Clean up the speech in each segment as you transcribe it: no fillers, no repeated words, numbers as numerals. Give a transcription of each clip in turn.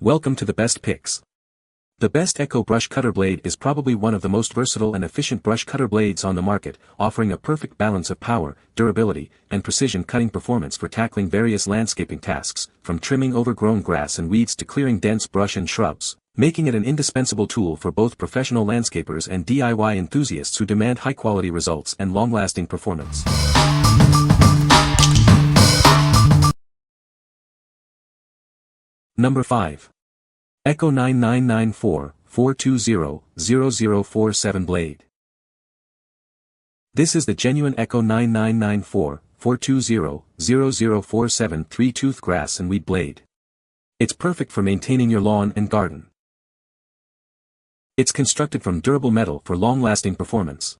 Welcome to the best picks. The best Echo brush cutter blade is probably one of the most versatile and efficient brush cutter blades on the market, offering a perfect balance of power, durability, and precision cutting performance for tackling various landscaping tasks, from trimming overgrown grass and weeds to clearing dense brush and shrubs, making it an indispensable tool for both professional landscapers and DIY enthusiasts who demand high-quality results and long-lasting performance. Number 5. Echo 9994-420-0047 blade. This is the genuine Echo 9994-420-0047 3-tooth grass and weed blade. It's perfect for maintaining your lawn and garden. It's constructed from durable metal for long-lasting performance.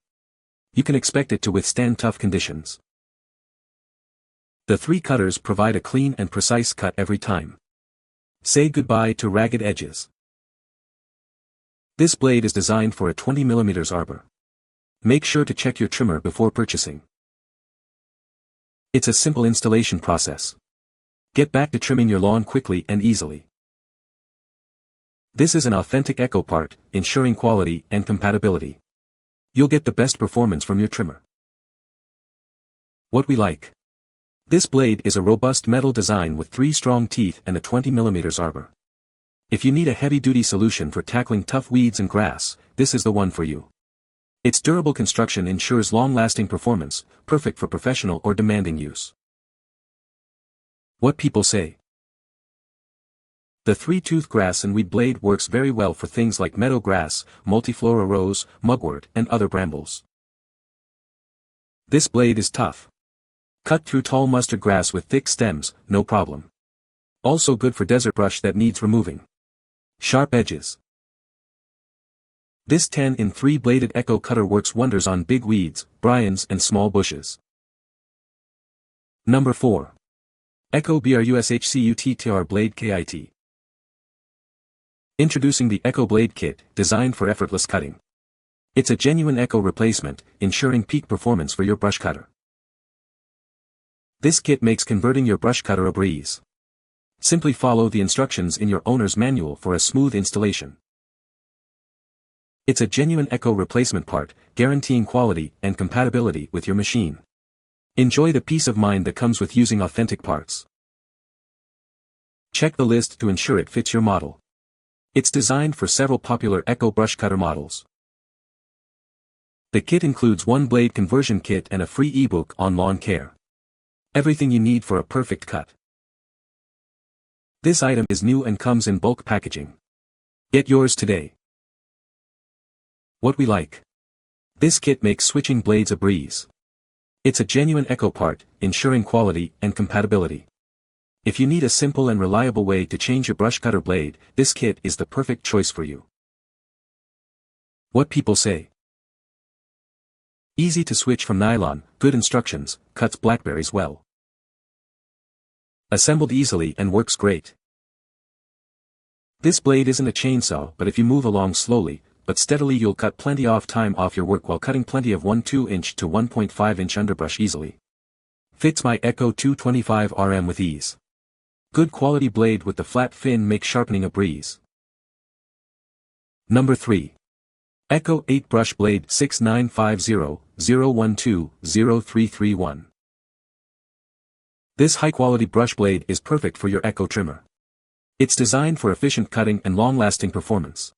You can expect it to withstand tough conditions. The 3 cutters provide a clean and precise cut every time. Say goodbye to ragged edges. This blade is designed for a 20 mm arbor. Make sure to check your trimmer before purchasing. It's a simple installation process. Get back to trimming your lawn quickly and easily. This is an authentic Echo part, ensuring quality and compatibility. You'll get the best performance from your trimmer. What we like. This blade is a robust metal design with 3 strong teeth and a 20 mm arbor. If you need a heavy-duty solution for tackling tough weeds and grass, this is the one for you. Its durable construction ensures long-lasting performance, perfect for professional or demanding use. What people say. The 3-tooth grass and weed blade works very well for things like meadow grass, multiflora rose, mugwort, and other brambles. This blade is tough. Cut through tall mustard grass with thick stems, no problem. Also good for desert brush that needs removing. Sharp edges. This 10-in-3 bladed Echo cutter works wonders on big weeds, bryons and small bushes. Number 4. Echo BRUSHCUTTR Blade KIT. Introducing the Echo Blade Kit, designed for effortless cutting. It's a genuine Echo replacement, ensuring peak performance for your brush cutter. This kit makes converting your brush cutter a breeze. Simply follow the instructions in your owner's manual for a smooth installation. It's a genuine Echo replacement part, guaranteeing quality and compatibility with your machine. Enjoy the peace of mind that comes with using authentic parts. Check the list to ensure it fits your model. It's designed for several popular Echo brush cutter models. The kit includes 1 blade conversion kit and a free ebook on lawn care. Everything you need for a perfect cut. This item is new and comes in bulk packaging. Get yours today. What we like. This kit makes switching blades a breeze. It's a genuine Echo part, ensuring quality and compatibility. If you need a simple and reliable way to change your brush cutter blade, this kit is the perfect choice for you. What people say. Easy to switch from nylon, good instructions, cuts blackberries well. Assembled easily and works great. This blade isn't a chainsaw, but if you move along slowly, but steadily, you'll cut plenty of time off your work while cutting plenty of 1/2" to 1.5" underbrush easily. Fits my Echo 225RM with ease. Good quality blade with the flat fin makes sharpening a breeze. Number 3. Echo 8 Brush Blade 6950-012-0331. This high-quality brush blade is perfect for your Echo trimmer. It's designed for efficient cutting and long-lasting performance.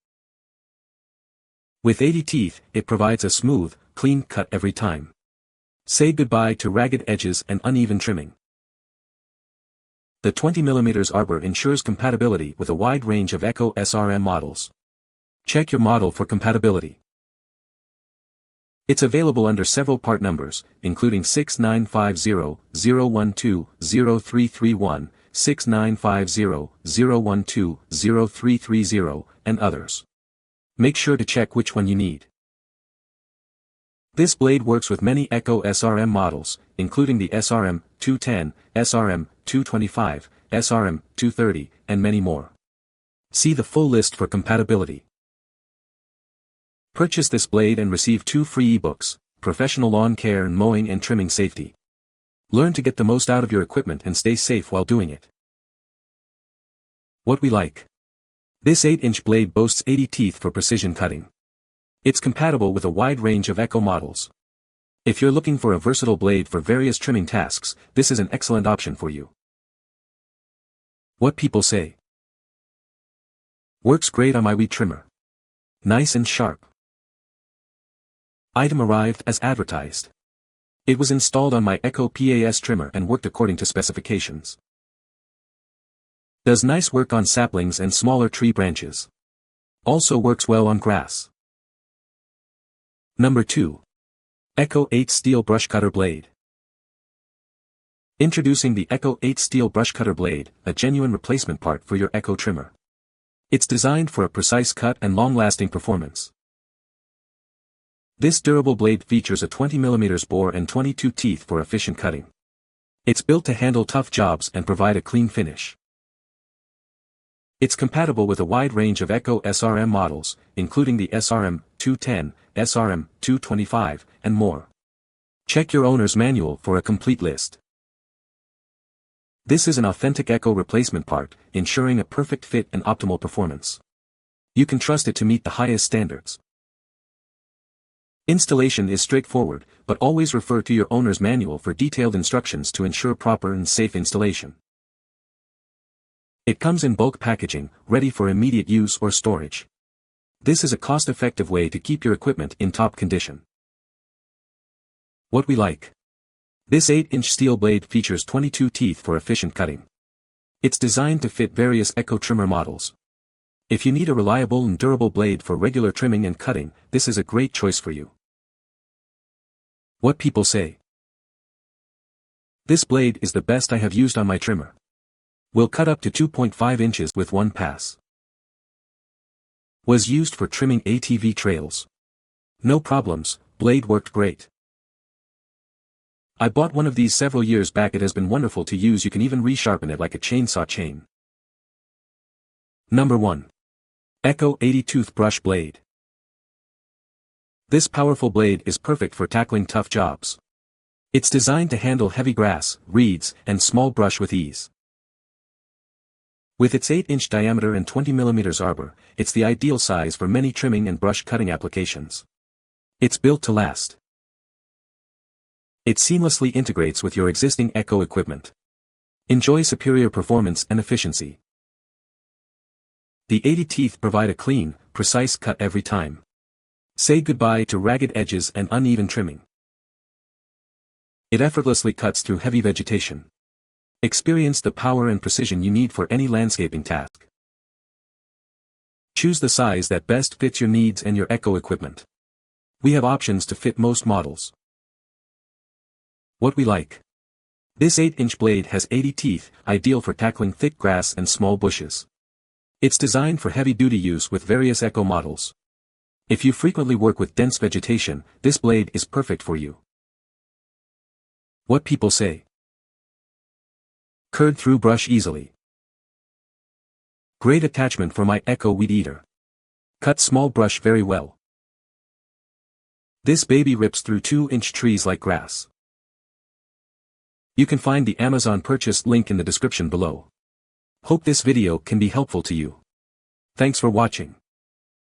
With 80 teeth, it provides a smooth, clean cut every time. Say goodbye to ragged edges and uneven trimming. The 20 mm arbor ensures compatibility with a wide range of Echo SRM models. Check your model for compatibility. It's available under several part numbers, including 6950-012-0331, 6950-012-0330, and others. Make sure to check which one you need. This blade works with many Echo SRM models, including the SRM 210, SRM 225, SRM 230, and many more. See the full list for compatibility. Purchase this blade and receive 2 free ebooks, Professional Lawn Care and Mowing and Trimming Safety. Learn to get the most out of your equipment and stay safe while doing it. What we like. This 8-inch blade boasts 80 teeth for precision cutting. It's compatible with a wide range of Echo models. If you're looking for a versatile blade for various trimming tasks, this is an excellent option for you. What people say. Works great on my weed trimmer. Nice and sharp. Item arrived as advertised. It was installed on my Echo PAS trimmer and worked according to specifications. Does nice work on saplings and smaller tree branches. Also works well on grass. Number 2. Echo 8 Steel Brushcutter Blade. Introducing the Echo 8 Steel Brushcutter Blade, a genuine replacement part for your Echo trimmer. It's designed for a precise cut and long-lasting performance. This durable blade features a 20mm bore and 22 teeth for efficient cutting. It's built to handle tough jobs and provide a clean finish. It's compatible with a wide range of Echo SRM models, including the SRM 210, SRM 225, and more. Check your owner's manual for a complete list. This is an authentic Echo replacement part, ensuring a perfect fit and optimal performance. You can trust it to meet the highest standards. Installation is straightforward, but always refer to your owner's manual for detailed instructions to ensure proper and safe installation. It comes in bulk packaging, ready for immediate use or storage. This is a cost-effective way to keep your equipment in top condition. What we like. This 8-inch steel blade features 22 teeth for efficient cutting. It's designed to fit various Echo trimmer models. If you need a reliable and durable blade for regular trimming and cutting, this is a great choice for you. What people say. This blade is the best I have used on my trimmer. Will cut up to 2.5 inches with one pass. Was used for trimming ATV trails. No problems, blade worked great. I bought one of these several years back. It has been wonderful to use. You can even resharpen it like a chainsaw chain. Number 1. Echo 80 Toothbrush Blade. This powerful blade is perfect for tackling tough jobs. It's designed to handle heavy grass, reeds, and small brush with ease. With its 8-inch diameter and 20mm arbor, it's the ideal size for many trimming and brush cutting applications. It's built to last. It seamlessly integrates with your existing Echo equipment. Enjoy superior performance and efficiency. The 80 teeth provide a clean, precise cut every time. Say goodbye to ragged edges and uneven trimming. It effortlessly cuts through heavy vegetation. Experience the power and precision you need for any landscaping task. Choose the size that best fits your needs and your Echo equipment. We have options to fit most models. What we like. This 8-inch blade has 80 teeth, ideal for tackling thick grass and small bushes. It's designed for heavy-duty use with various Echo models. If you frequently work with dense vegetation, this blade is perfect for you. What people say. Curd through brush easily. Great attachment for my Echo weed eater. Cut small brush very well. This baby rips through 2-inch trees like grass. You can find the Amazon purchase link in the description below. Hope this video can be helpful to you. Thanks for watching.